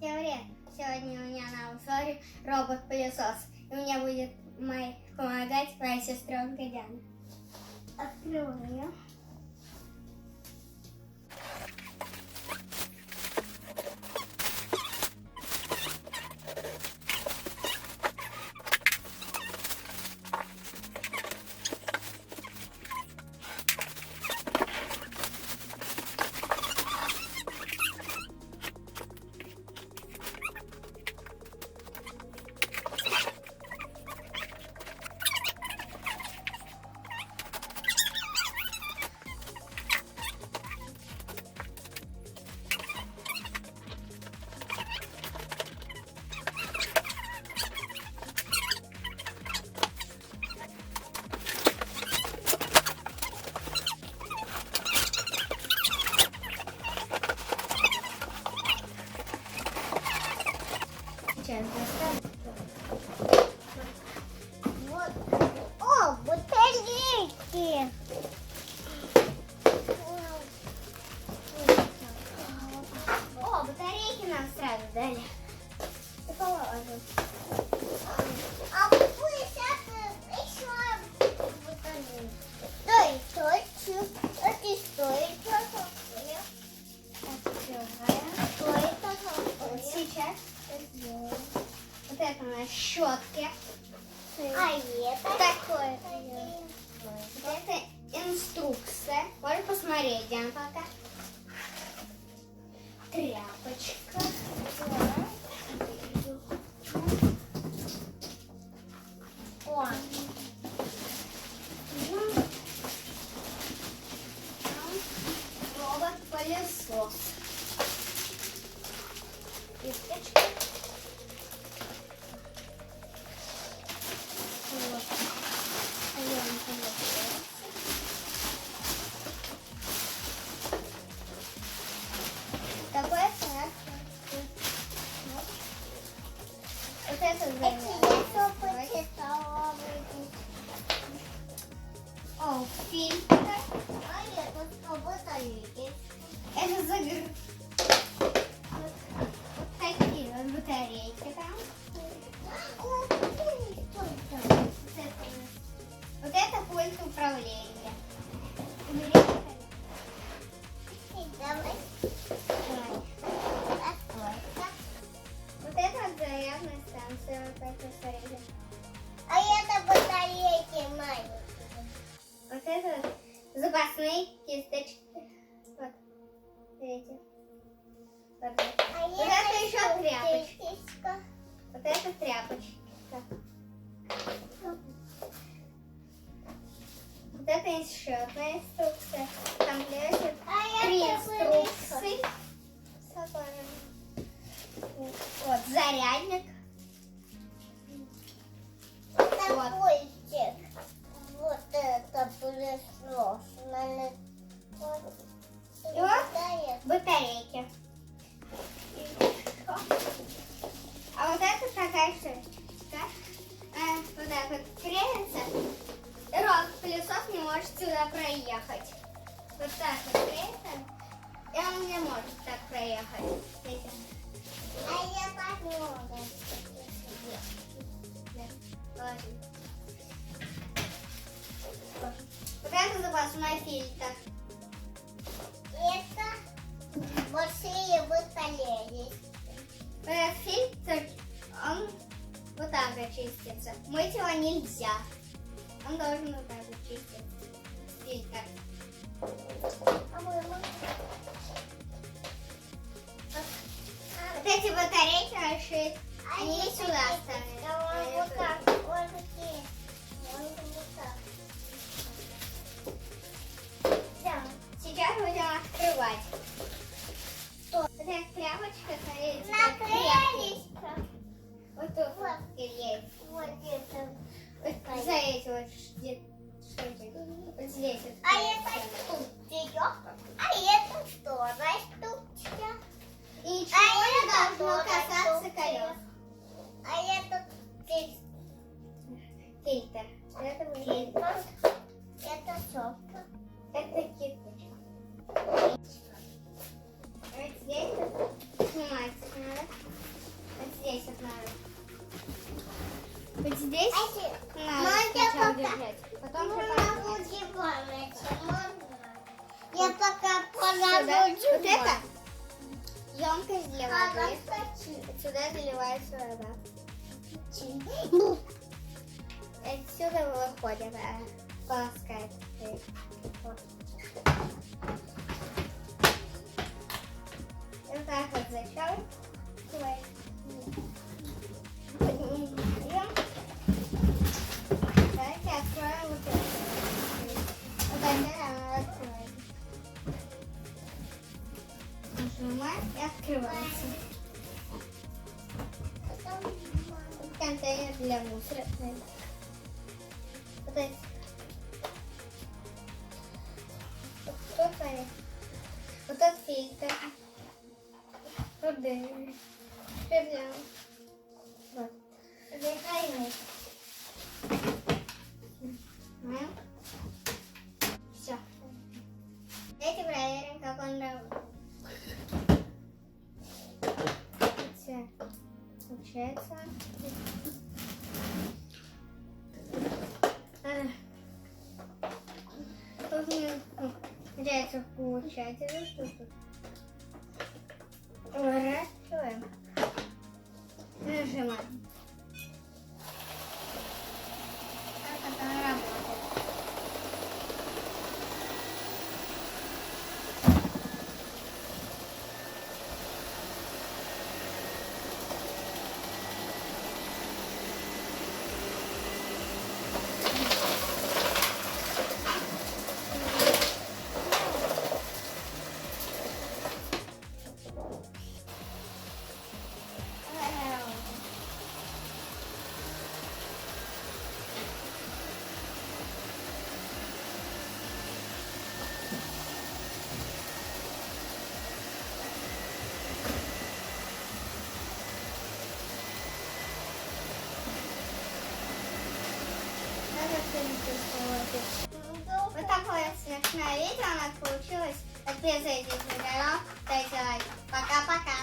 всем привет! Сегодня у меня на обзоре робот-пылесос. И мне будет помогать моя сестренка Диана. Открываю. Сейчас достану. Вот. О, батарейки! О, батарейки нам сразу дали. И положим. А пусть это еще батарейки. Да, и точно. Это стоит такое. Открываем. Стоит такое. Сейчас сделаем. Вот это у нас щетки. А это такое. Вот это инструкция. Можно посмотреть, Диана, пока. Тряпочка. О. Робот-пылесос. Кисточка. Вот. Такой сад. Вот это о, фильтр. А это батарейки. Это вот такие вот батарейки там. Вот это пульт управления. Давай. Вот это вот зарядная станция. Вот это, смотрите. А это батарейки маленькие. Вот это запасные кисточки. Вот. Видите? Вот, вот это еще тряпочка. Вот это тряпочка. Вот это еще одна инструкция. Там лежит 3 инструкции. Вот зарядник. Вот. Вот это пылесос. И вот батарейки. А вот это такая штучка. Вот так вот крепится. Робот-пылесос не может сюда проехать. Вот так вот крепится. И он не может так проехать. Видите? А я так могу. Положим. Вот это запасной фильтр. Это большие батареи. Этот фильтр, он вот так же чистится. Мыть его нельзя. Он должен вот так же чиститься. Фильтр. Вот эти батарейки наши, они сюда ставят. Вот так. Вот такие. Вот так. Сейчас будем открывать. Вот эта тряпочка, смотрите. Наклеечка. Вот тут вот есть. Вот это. Вот за эти вот штуки. Вот здесь вот. А это штучка. А это вторая штучка. И ничего не должно касаться колес. А это фильтр. Это фильтр. Это сопка. Это кисточка. Вот здесь вот снимать надо. сюда. Вот это емкость для воды. Сюда заливается вода. Отсюда выходит полоскает. Вот. Вот так вот защелкиваем. Давайте откроем вот это. Вот это она откроется. Нажимаем и открывается. Контейнер для мусора. Вот эти. Что с вами? Вот этот фильтр. Воды. Шпион. Вот. Заходим. Все. Давайте проверим, как он работает. Все. Получается. Получается, Выворачиваем. Нажимаем. Как это работает? Вот такое смешное видео у нас получилось. Подписывайтесь на канал, ставьте лайк. Пока-пока.